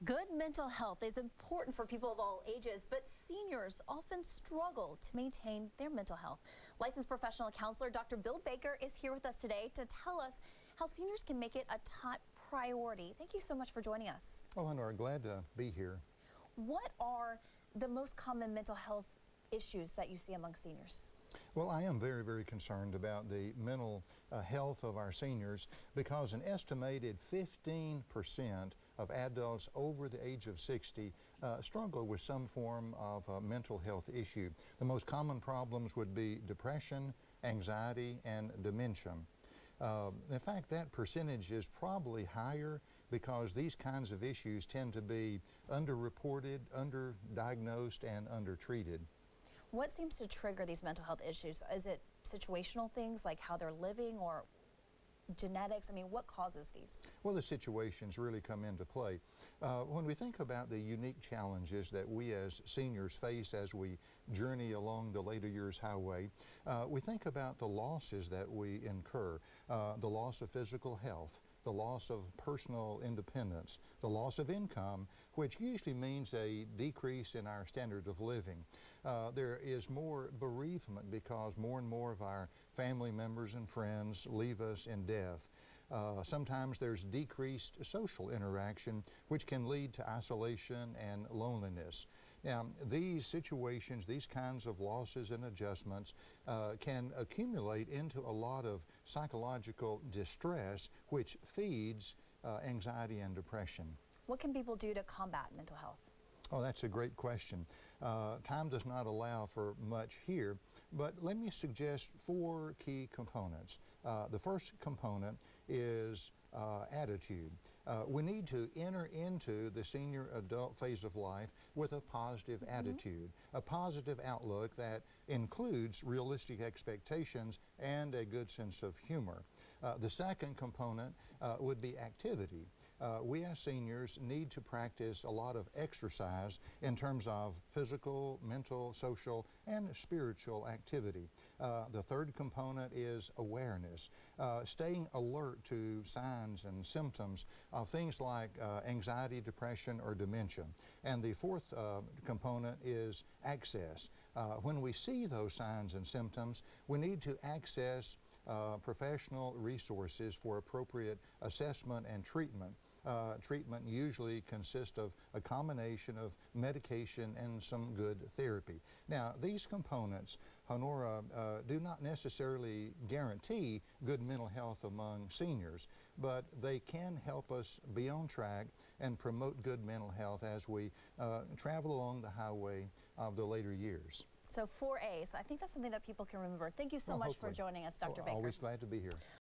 Good mental health is important for people of all ages, but seniors often struggle to maintain their mental health. Licensed professional counselor Dr. Bill Baker is here with us today to tell us how seniors can make it a top priority. Thank you so much for joining us. Oh, Honora, glad to be here. What are the most common mental health issues that you see among seniors? Well, I am very, very concerned about the mental health of our seniors because an estimated 15% of adults over the age of 60 struggle with some form of mental health issue. The most common problems would be depression, anxiety, and dementia. In fact, that percentage is probably higher because these kinds of issues tend to be underreported, underdiagnosed, and undertreated. What seems to trigger these mental health issues? Is it situational things like how they're living or genetics? I mean, what causes these? Well, the situations really come into play. When we think about the unique challenges that we as seniors face as we journey along the later years highway, we think about the losses that we incur, the loss of physical health, the loss of personal independence, the loss of income, which usually means a decrease in our standard of living. There is more bereavement because more and more of our family members and friends leave us in death. Sometimes there's decreased social interaction, which can lead to isolation and loneliness. Now, these situations, these kinds of losses and adjustments can accumulate into a lot of psychological distress, which feeds anxiety and depression. What can people do to combat mental health? Oh, that's a great question. Time does not allow for much here, but let me suggest 4 key components. The first component is attitude. We need to enter into the senior adult phase of life with a positive attitude, a positive outlook that includes realistic expectations and a good sense of humor. The second component would be activity. We as seniors need to practice a lot of exercise in terms of physical, mental, social, and spiritual activity. The third component is awareness, staying alert to signs and symptoms of things like anxiety, depression, or dementia. And the fourth component is access. When we see those signs and symptoms, we need to access professional resources for appropriate assessment and treatment. Treatment usually consists of a combination of medication and some good therapy. Now, these components, Honora, do not necessarily guarantee good mental health among seniors, but they can help us be on track and promote good mental health as we travel along the highway of the later years. So 4 A's. I think that's something that people can remember. Thank you so much for joining us, Dr. Baker. Always glad to be here.